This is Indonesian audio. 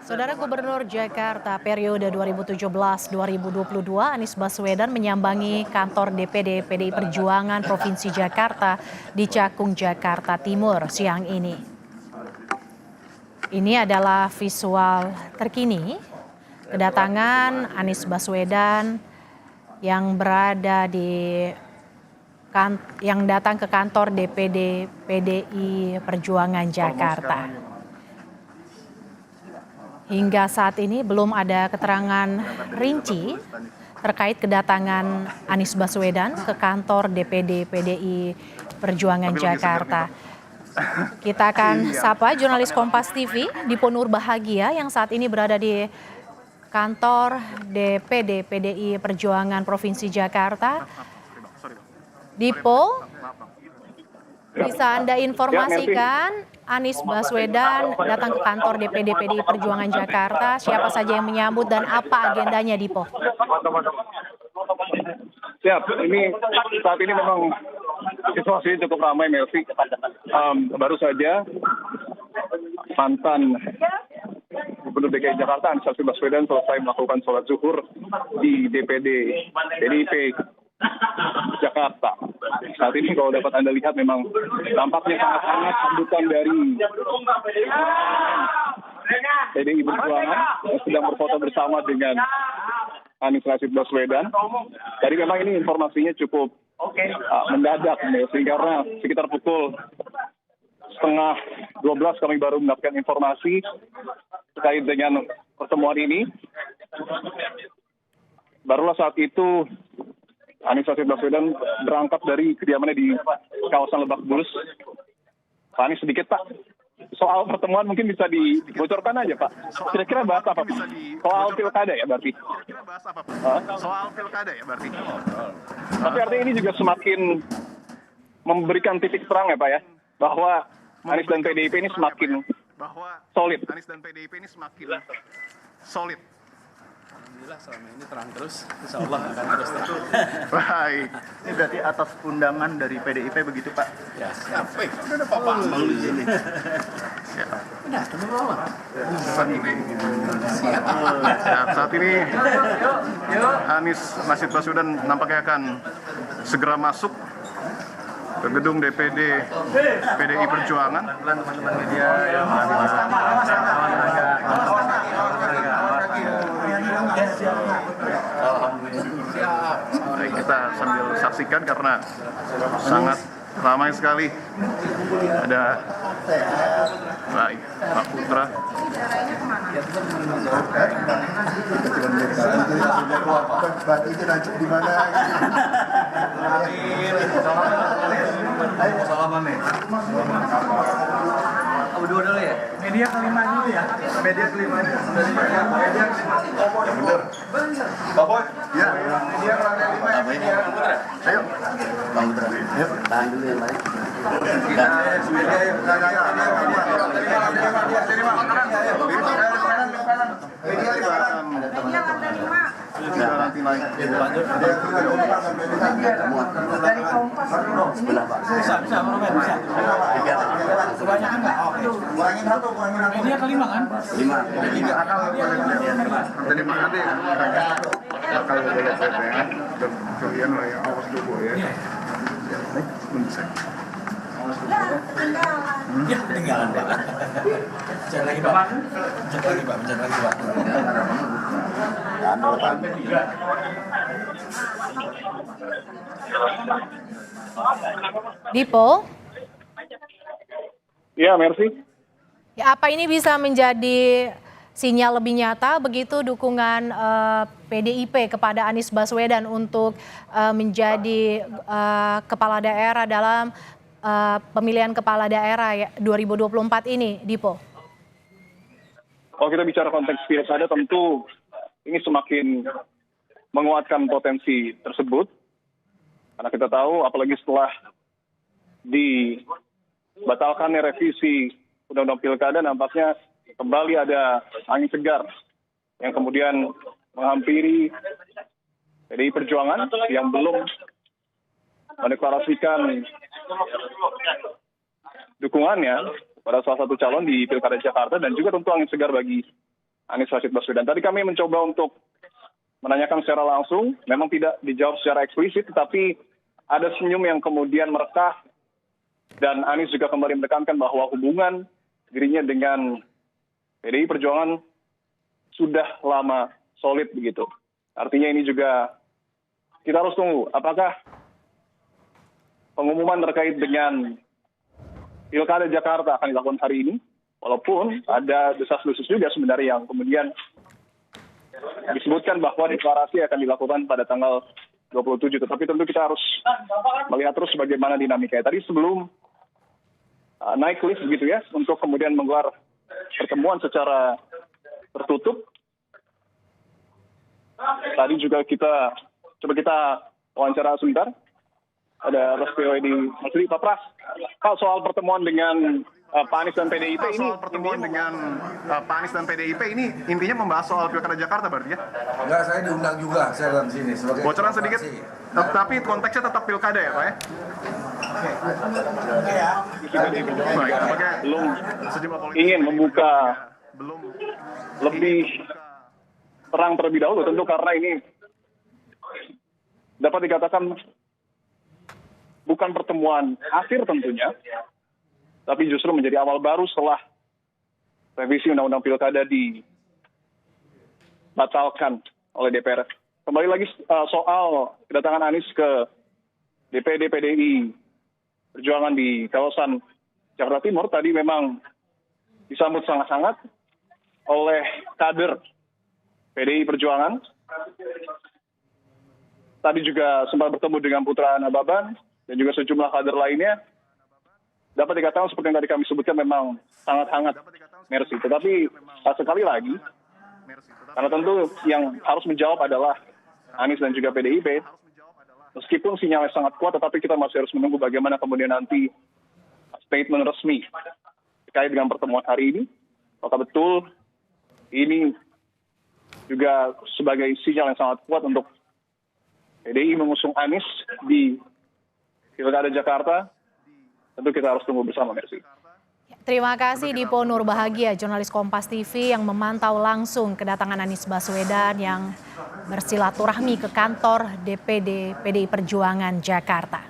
Saudara Gubernur Jakarta periode 2017-2022 Anies Baswedan menyambangi kantor DPD PDI Perjuangan Provinsi Jakarta di Cakung, Jakarta Timur siang ini. Ini adalah visual terkini kedatangan Anies Baswedan yang datang ke kantor DPD PDI Perjuangan Jakarta. Hingga saat ini belum ada keterangan rinci terkait kedatangan Anies Baswedan ke kantor DPD PDI Perjuangan Jakarta. Kita akan sapa jurnalis Kompas TV Dipo Nurbahagia yang saat ini berada di kantor DPD PDI Perjuangan Provinsi Jakarta. Dipo, bisa Anda informasikan Anies Baswedan datang ke kantor DPD PDI Perjuangan Jakarta, siapa saja yang menyambut dan apa agendanya, Dipo? Siap, saat ini memang situasinya cukup ramai, Melvi. Baru saja mantan Gubernur DKI Jakarta Anies Baswedan selesai melakukan sholat zuhur di DPD PDIP Jakarta. Saat ini kalau dapat Anda lihat memang tampaknya sangat hangat sambutan dari PDI Perjuangan yang sedang berfoto bersama dengan Anies Baswedan. Jadi memang ini informasinya cukup mendadak, karena sekitar pukul 11:30 kami baru mendapatkan informasi terkait dengan pertemuan ini. Barulah saat itu Anies Baswedan berangkat dari kediamannya di kawasan Lebak Bulus. Pak Anies, sedikit Pak, soal pertemuan mungkin bisa dibocorkan aja Pak. Kira-kira bahas apa Pak? Soal pilkada ya berarti? Soal pilkada ya berarti? Tapi artinya ini juga semakin memberikan titik terang ya Pak ya, bahwa Anies dan PDIP ini semakin solid. Alhamdulillah selama ini terang terus, insya Allah akan terus terang. Baik. Ini berarti atas undangan dari PDIP begitu Pak? Ya, siap. Udah ada Pak Bambang di sini. Siap. Udah, tunggu lama. Saat ini Anies Baswedan nampaknya akan segera masuk ke gedung DPD PDI Perjuangan. Teman-teman media yang Baik, kita sambil saksikan karena sangat ramai sekali. Ada baik Pak Putra. berarti itu nanti di mana? Salaman nih. Berdua dulu ya? Media kelima dulu ya? Media kelima. Media kelima. Bener. Bapak? Ya. Media kelima. Ayo. Bang Putra. Yuk. Tahan dulu yang lain. Nanti naik. Dari Kompas sebelah Pak. Bisa. Kebanyakan nggak? Oke. Kurangin satu. Media kelima kan? 5. Jadi nanti kalau boleh saya dan kalian lah yang awas dulu ya. Ya, ketinggalan Pak. Cek lagi Pak. Cek lagi Pak. Dipo? Ya, merci. Ya, apa ini bisa menjadi sinyal lebih nyata begitu dukungan PDIP kepada Anies Baswedan untuk menjadi kepala daerah dalam pemilihan kepala daerah 2024 ini, Dipo? Kalau kita bicara konteks pilkada tentu ini semakin menguatkan potensi tersebut. Karena kita tahu apalagi setelah dibatalkannya revisi Undang-Undang Pilkada nampaknya kembali ada angin segar yang kemudian menghampiri PDI Perjuangan yang belum mendeklarasikan dukungannya pada salah satu calon di Pilkada Jakarta dan juga tentu angin segar bagi Anies Rashid Baswedan. Tadi kami mencoba untuk menanyakan secara langsung, memang tidak dijawab secara eksplisit, tetapi ada senyum yang kemudian merekah, dan Anies juga kembali menekankan bahwa hubungan dirinya dengan PDI Perjuangan sudah lama solid begitu. Artinya ini juga kita harus tunggu apakah pengumuman terkait dengan Pilkada Jakarta akan dilakukan hari ini, walaupun ada desas-desus juga sebenarnya yang kemudian disebutkan bahwa deklarasi akan dilakukan pada tanggal 27. Tetapi tentu kita harus melihat terus bagaimana dinamikanya. Tadi sebelum naik list begitu ya, untuk kemudian menggelar pertemuan secara tertutup, tadi juga kita wawancara sebentar. Ada Rastio di Masri, Pak Pras. Pak, soal pertemuan dengan Pak Anies dan PDIP ini. Soal pertemuan dengan Pak Anies dan PDIP ini intinya membahas soal Pilkada Jakarta berarti ya? Enggak, saya diundang juga, saya dalam sini. Bocoran sedikit, tapi konteksnya tetap Pilkada ya Pak ya? Baik, apakah Belum sejumlah politik ingin membuka belum lebih terang terlebih dahulu, tentu karena ini dapat dikatakan bukan pertemuan akhir tentunya, tapi justru menjadi awal baru setelah revisi Undang-Undang Pilkada dibatalkan oleh DPR. Kembali lagi soal kedatangan Anies ke DPD PDI Perjuangan di kawasan Jakarta Timur, tadi memang disambut sangat-sangat oleh kader PDI Perjuangan. Tadi juga sempat bertemu dengan Putra Nababan dan juga sejumlah kader lainnya. Dapat dikatakan seperti yang tadi kami sebutkan memang sangat hangat, Mercy. Tetapi sekali lagi, karena tentu yang harus menjawab adalah Anies dan juga PDIP. Meskipun sinyalnya sangat kuat, tetapi kita masih harus menunggu bagaimana kemudian nanti statement resmi terkait dengan pertemuan hari ini. Apakah betul ini juga sebagai sinyal yang sangat kuat untuk PDI mengusung Anies di Pilkada Jakarta? Tentu kita harus tunggu bersama, Mercy. Terima kasih Dipo Nurbahagia, jurnalis Kompas TV yang memantau langsung kedatangan Anies Baswedan yang bersilaturahmi ke kantor DPD PDI Perjuangan Jakarta.